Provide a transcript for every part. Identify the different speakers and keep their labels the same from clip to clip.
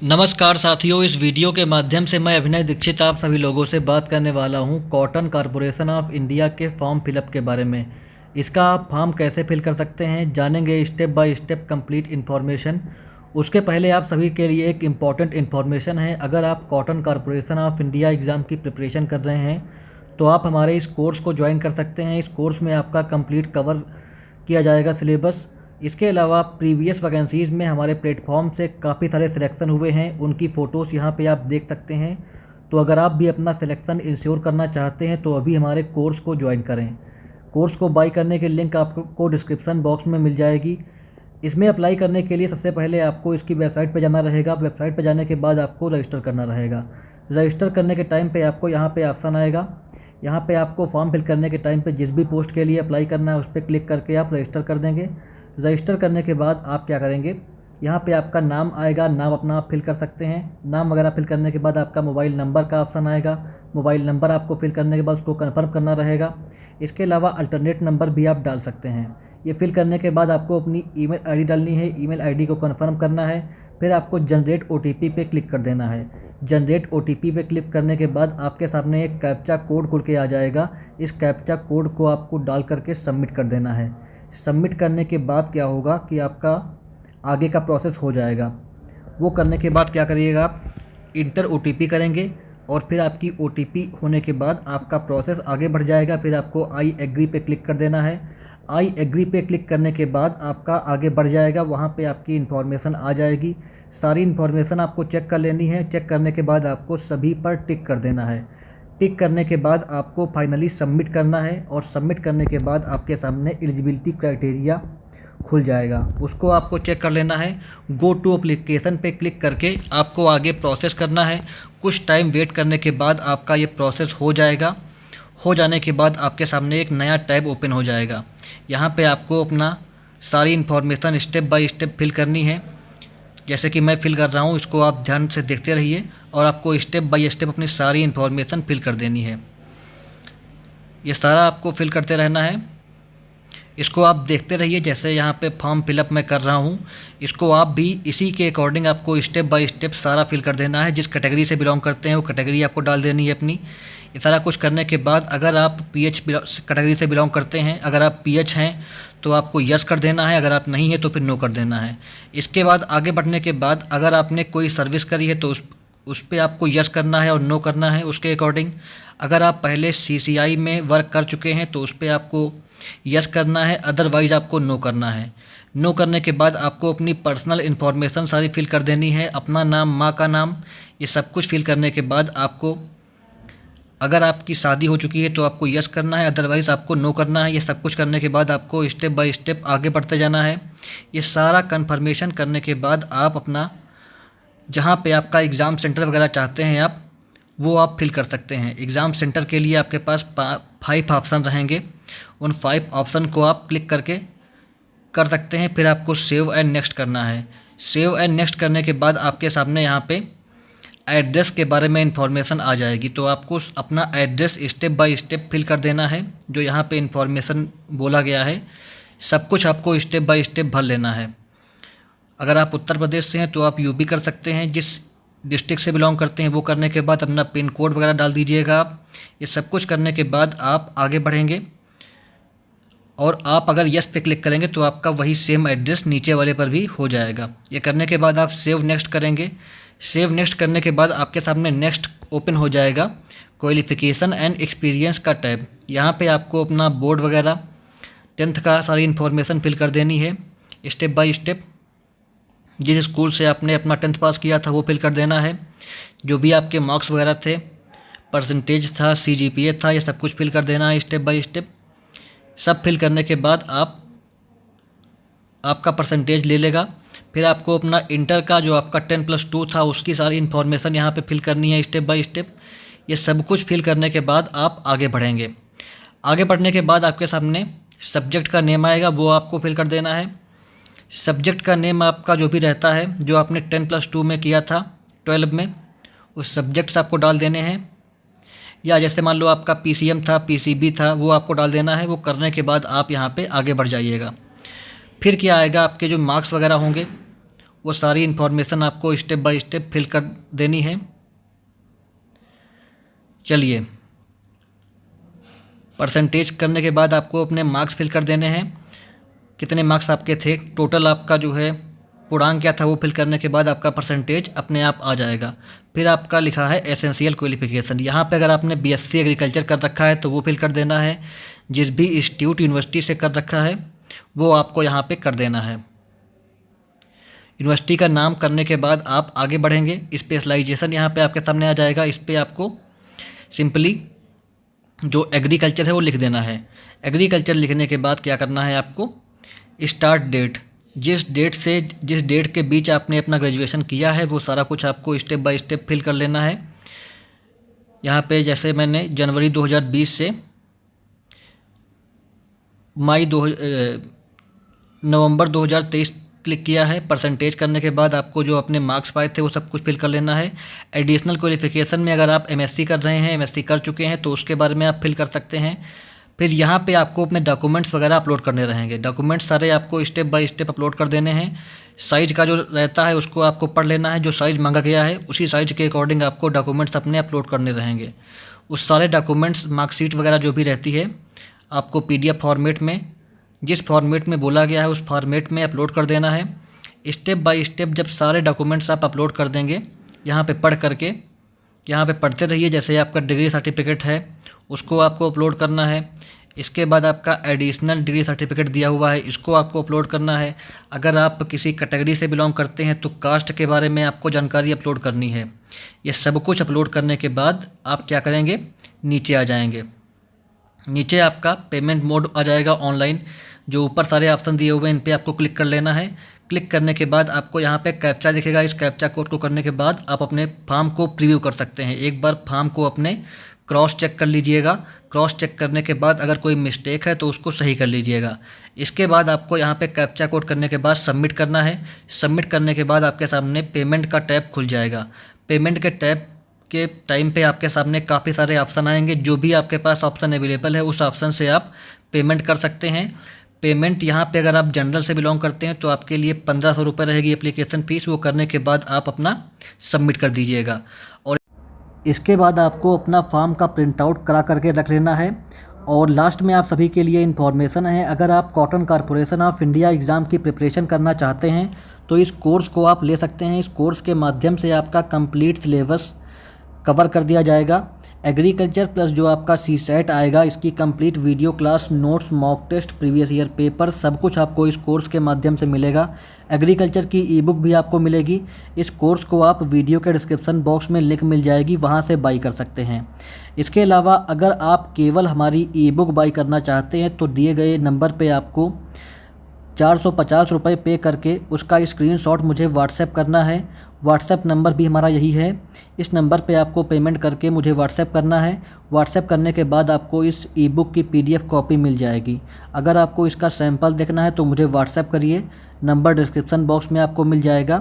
Speaker 1: नमस्कार साथियों, इस वीडियो के माध्यम से मैं अभिनय दीक्षित आप सभी लोगों से बात करने वाला हूं कॉटन कॉरपोरेशन ऑफ इंडिया के फॉर्म फिलअप के बारे में। इसका आप फॉर्म कैसे फिल कर सकते हैं जानेंगे step by step complete information. उसके पहले आप सभी के लिए एक इम्पॉर्टेंट इन्फॉर्मेशन है। अगर आप cotton corporation of India exam की प्रिपरेशन कर रहे हैं तो आप हमारे इस कोर्स को ज्वाइन कर सकते हैं। इस कोर्स में आपका कंप्लीट कवर किया जाएगा सिलेबस। इसके अलावा प्रीवियस वैकेंसीज़ में हमारे प्लेटफॉर्म से काफ़ी सारे सिलेक्शन हुए हैं, उनकी फ़ोटोज़ यहाँ पे आप देख सकते हैं। तो अगर आप भी अपना सिलेक्शन इंश्योर करना चाहते हैं तो अभी हमारे कोर्स को ज्वाइन करें। कोर्स को बाई करने की लिंक आपको डिस्क्रिप्शन बॉक्स में मिल जाएगी। इसमें अप्लाई करने के लिए सबसे पहले आपको इसकी वेबसाइट पर जाना रहेगा। वेबसाइट पर जाने के बाद आपको रजिस्टर करना रहेगा। रजिस्टर करने के टाइम पे आपको यहाँ पे ऑप्शन आएगा। यहाँ पे आपको फॉर्म फिल करने के टाइम पे जिस भी पोस्ट के लिए अप्लाई करना है उस पर क्लिक करके आप रजिस्टर कर देंगे। रजिस्टर करने के बाद आप क्या करेंगे, यहाँ पे आपका नाम आएगा, नाम अपना आप फिल कर सकते हैं। नाम वगैरह फिल करने के बाद आपका मोबाइल नंबर का ऑप्शन आएगा। मोबाइल नंबर आपको फिल करने के बाद उसको कन्फर्म करना रहेगा। इसके अलावा अल्टरनेट नंबर भी आप डाल सकते हैं। ये फिल करने के बाद आपको अपनी ईमेल आईडी डालनी है। ईमेल आईडी को कन्फर्म करना है। फिर आपको जनरेट ओटीपी पे क्लिक कर देना है। जनरेट ओटीपी पे क्लिक करने के बाद आपके सामने एक कैप्चा कोड खुल के आ जाएगा। इस कैप्चा कोड को आपको डाल करके सबमिट कर देना है। सबमिट करने के बाद क्या होगा कि आपका आगे का प्रोसेस हो जाएगा। वो करने के बाद क्या करिएगा, आप इंटर ओटीपी करेंगे और फिर आपकी ओटीपी होने के बाद आपका प्रोसेस आगे बढ़ जाएगा। फिर आपको आई एग्री पे क्लिक कर देना है। आई एग्री पे क्लिक करने के बाद आपका आगे बढ़ जाएगा। वहाँ पे आपकी इन्फॉर्मेशन आ जाएगी। सारी इन्फॉर्मेशन आपको चेक कर लेनी है। चेक करने के बाद आपको सभी पर टिक कर देना है। टिक करने के बाद आपको फाइनली सबमिट करना है और सबमिट करने के बाद आपके सामने एलिजिबिलिटी क्राइटेरिया खुल जाएगा। उसको आपको चेक कर लेना है। गो टू एप्लीकेशन पे क्लिक करके आपको आगे प्रोसेस करना है। कुछ टाइम वेट करने के बाद आपका ये प्रोसेस हो जाएगा। हो जाने के बाद आपके सामने एक नया टैब ओपन हो जाएगा। यहाँ पे आपको अपना सारी information step by step fill करनी है। जैसे कि मैं फिल कर रहा हूँ, इसको आप ध्यान से देखते रहिए और आपको स्टेप बाय स्टेप अपनी सारी इन्फॉर्मेशन फिल कर देनी है। ये सारा आपको फिल करते रहना है। इसको आप देखते रहिए जैसे यहाँ पे फॉर्म फिलअप मैं कर रहा हूँ। इसको आप भी इसी के अकॉर्डिंग आपको स्टेप बाय स्टेप सारा फिल कर देना है। जिस कैटेगरी से बिलोंग करते हैं वो कैटेगरी आपको डाल देनी है अपनी। ये सारा कुछ करने के बाद अगर आप पीएच कैटेगरी से बिलोंग करते हैं, अगर आप पीएच हैं तो आपको यस कर देना है। अगर आप नहीं है तो फिर नो कर देना है। इसके बाद आगे बढ़ने के बाद अगर आपने कोई सर्विस करी है तो उस पर आपको यस करना है और नो करना है उसके अकॉर्डिंग। अगर आप पहले सीसीआई में वर्क कर चुके हैं तो उस पर आपको यस करना है, अदरवाइज़ आपको नो करना है। नो करने के बाद आपको अपनी पर्सनल इन्फॉर्मेशन सारी फिल कर देनी है। अपना नाम, माँ का नाम, ये सब कुछ फिल करने के बाद आपको, अगर आपकी शादी हो चुकी है तो आपको यस करना है, अदरवाइज़ आपको नो करना है। ये सब कुछ करने के बाद आपको स्टेप बाय स्टेप आगे बढ़ते जाना है। ये सारा कन्फर्मेशन करने के बाद आप अपना जहाँ पे आपका एग्ज़ाम सेंटर वगैरह चाहते हैं आप, वो आप फिल कर सकते हैं। एग्ज़ाम सेंटर के लिए आपके पास 5 ऑप्शन रहेंगे। उन 5 ऑप्शन को आप क्लिक करके कर सकते हैं। फिर आपको सेव एंड नेक्स्ट करना है। सेव एंड नेक्स्ट करने के बाद आपके सामने यहाँ पे एड्रेस के बारे में इंफॉर्मेशन आ जाएगी। तो आपको अपना address step by step fill कर देना है। जो यहाँ पे इंफॉर्मेशन बोला गया है सब कुछ आपको स्टेप बाय स्टेप भर लेना है। अगर आप उत्तर प्रदेश से हैं तो आप यूपी कर सकते हैं, जिस डिस्ट्रिक्ट से बिलोंग करते हैं वो करने के बाद अपना पिन कोड वगैरह डाल दीजिएगा आप। ये सब कुछ करने के बाद आप आगे बढ़ेंगे और आप अगर यस पे क्लिक करेंगे तो आपका वही सेम एड्रेस नीचे वाले पर भी हो जाएगा। ये करने के बाद आप सेव नेक्स्ट करेंगे। सेव नेक्स्ट करने के बाद आपके सामने नेक्स्ट ओपन हो जाएगा क्वालिफ़िकेशन एंड एक्सपीरियंस का टैब। यहाँ पे आपको अपना बोर्ड वगैरह 10th का सारी इन्फॉर्मेशन फिल कर देनी है स्टेप बाय स्टेप। जिस स्कूल से आपने अपना 10th पास किया था वो फिल कर देना है। जो भी आपके मार्क्स वगैरह थे, परसेंटेज था, सीजीपीए था, ये सब कुछ फिल कर देना है स्टेप बाय स्टेप। सब फिल करने के बाद आपका परसेंटेज ले लेगा। फिर आपको अपना इंटर का जो आपका 10+2 था उसकी सारी इन्फॉर्मेशन यहाँ पे फिल करनी है स्टेप बाय स्टेप। ये सब कुछ फिल करने के बाद आप आगे बढ़ेंगे। आगे बढ़ने के बाद आपके सामने सब्जेक्ट का नेम आएगा, वो आपको फिल कर देना है। सब्जेक्ट का नेम आपका जो भी रहता है, जो आपने 10+2 में किया था 12 में, उस सब्जेक्ट्स आपको डाल देने हैं। या जैसे मान लो आपका पीसीएम था, पीसीबी था, वो आपको डाल देना है। वो करने के बाद आप यहाँ पे आगे बढ़ जाइएगा। फिर क्या आएगा, आपके जो मार्क्स वगैरह होंगे वो सारी इन्फॉर्मेशन आपको स्टेप बाय स्टेप फिल कर देनी है। चलिए, परसेंटेज करने के बाद आपको अपने मार्क्स फिल कर देने हैं। कितने मार्क्स आपके थे, टोटल आपका जो है पूर्णांक क्या था, वो फिल करने के बाद आपका परसेंटेज अपने आप आ जाएगा। फिर आपका लिखा है एसेंशियल क्वालिफिकेशन। यहाँ पे अगर आपने बीएससी एग्रीकल्चर कर रखा है तो वो फिल कर देना है। जिस भी इंस्टीट्यूट यूनिवर्सिटी से कर रखा है वो आपको यहाँ पे कर देना है। यूनिवर्सिटी का नाम करने के बाद आप आगे बढ़ेंगे। स्पेशलाइजेशन यहाँ पे आपके सामने आ जाएगा। इस पर आपको सिंपली जो एग्रीकल्चर है वो लिख देना है। एग्रीकल्चर लिखने के बाद क्या करना है आपको, स्टार्ट डेट, जिस डेट से जिस डेट के बीच आपने अपना ग्रेजुएशन किया है वो सारा कुछ आपको स्टेप बाय स्टेप फिल कर लेना है। यहाँ पे जैसे मैंने जनवरी 2020 से नवंबर 2023 क्लिक किया है। परसेंटेज करने के बाद आपको जो अपने मार्क्स पाए थे वो सब कुछ फिल कर लेना है। एडिशनल क्वालिफिकेशन में अगर आप एमएससी कर रहे हैं, एमएससी कर चुके हैं तो उसके बारे में आप फिल कर सकते हैं। फिर यहाँ पे आपको अपने डॉक्यूमेंट्स वगैरह अपलोड करने रहेंगे। डॉक्यूमेंट्स सारे आपको स्टेप बाय स्टेप अपलोड कर देने हैं। साइज़ का जो रहता है उसको आपको पढ़ लेना है। जो साइज़ मांगा गया है उसी साइज़ के अकॉर्डिंग आपको डॉक्यूमेंट्स अपने अपलोड करने रहेंगे। उस सारे डॉक्यूमेंट्स, मार्कशीट वगैरह जो भी रहती है आपको पीडीएफ फॉर्मेट में, जिस फॉर्मेट में बोला गया है उस फॉर्मेट में अपलोड कर देना है। स्टेप बाय स्टेप जब सारे डॉक्यूमेंट्स आप अपलोड कर देंगे, यहाँ पे पढ़ करके यहाँ पे पढ़ते रहिए। जैसे आपका डिग्री सर्टिफिकेट है उसको आपको अपलोड करना है। इसके बाद आपका एडिशनल डिग्री सर्टिफिकेट दिया हुआ है, इसको आपको अपलोड करना है। अगर आप किसी कैटेगरी से बिलोंग करते हैं तो कास्ट के बारे में आपको जानकारी अपलोड करनी है। ये सब कुछ अपलोड करने के बाद आप क्या करेंगे, नीचे आ जाएंगे। नीचे आपका पेमेंट मोड आ जाएगा ऑनलाइन। जो ऊपर सारे ऑप्शन दिए हुए हैं इन पे आपको क्लिक कर लेना है। क्लिक करने के बाद आपको यहाँ पे कैप्चा दिखेगा। इस कैप्चा कोड को करने के बाद आप अपने फॉर्म को प्रीव्यू कर सकते हैं। एक बार फॉर्म को अपने क्रॉस चेक कर लीजिएगा। क्रॉस चेक करने के बाद अगर कोई मिस्टेक है तो उसको सही कर लीजिएगा। इसके बाद आपको यहाँ पे कैप्चा कोड करने के बाद सबमिट करना है। सबमिट करने के बाद आपके सामने पेमेंट का टैब खुल जाएगा। पेमेंट के टैब के टाइम पे आपके सामने काफ़ी सारे ऑप्शन आएंगे। जो भी आपके पास ऑप्शन अवेलेबल है उस ऑप्शन से आप पेमेंट कर सकते हैं। पेमेंट यहाँ पे अगर आप जनरल से बिलोंग करते हैं तो आपके लिए 1500 रुपये रहेगी एप्लीकेशन फ़ीस। वो करने के बाद आप अपना सबमिट कर दीजिएगा। और इसके बाद आपको अपना फॉर्म का प्रिंट आउट करा करके रख लेना है। और लास्ट में आप सभी के लिए इन्फॉर्मेशन है, अगर आप cotton corporation of India exam की प्रिपरेशन करना चाहते हैं तो इस कोर्स को आप ले सकते हैं। इस कोर्स के माध्यम से आपका कंप्लीट सिलेबस कवर कर दिया जाएगा। एग्रीकल्चर प्लस जो आपका सीसेट आएगा, इसकी complete video class, notes, mock test, previous year paper, सब कुछ आपको इस कोर्स के माध्यम से मिलेगा। एग्रीकल्चर की ई बुक भी आपको मिलेगी। इस कोर्स को आप वीडियो के डिस्क्रिप्शन बॉक्स में लिंक मिल जाएगी, वहां से बाई कर सकते हैं। इसके अलावा अगर आप केवल हमारी ई बुक बाई करना चाहते हैं तो दिए गए नंबर पर आपको 450 रुपये पे करके उसका स्क्रीनशॉट मुझे व्हाट्सएप करना है। व्हाट्सएप नंबर भी हमारा यही है। इस नंबर पे आपको पेमेंट करके मुझे व्हाट्सएप करना है। व्हाट्सएप करने के बाद आपको इस ई बुक की पीडीएफ कॉपी मिल जाएगी। अगर आपको इसका सैंपल देखना है तो मुझे व्हाट्सएप करिए, नंबर डिस्क्रिप्शन बॉक्स में आपको मिल जाएगा।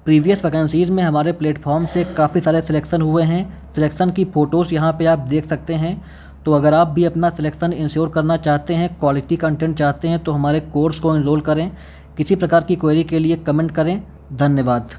Speaker 1: प्रीवियस वैकेंसीज़ में हमारे प्लेटफॉर्म से काफ़ी सारे सिलेक्शन हुए हैं। सिलेक्शन की फ़ोटोज़ यहाँ पर आप देख सकते हैं। तो अगर आप भी अपना सिलेक्शन इंश्योर करना चाहते हैं, क्वालिटी कंटेंट चाहते हैं तो हमारे कोर्स को एनरोल करें। किसी प्रकार की क्वेरी के लिए कमेंट करें। धन्यवाद।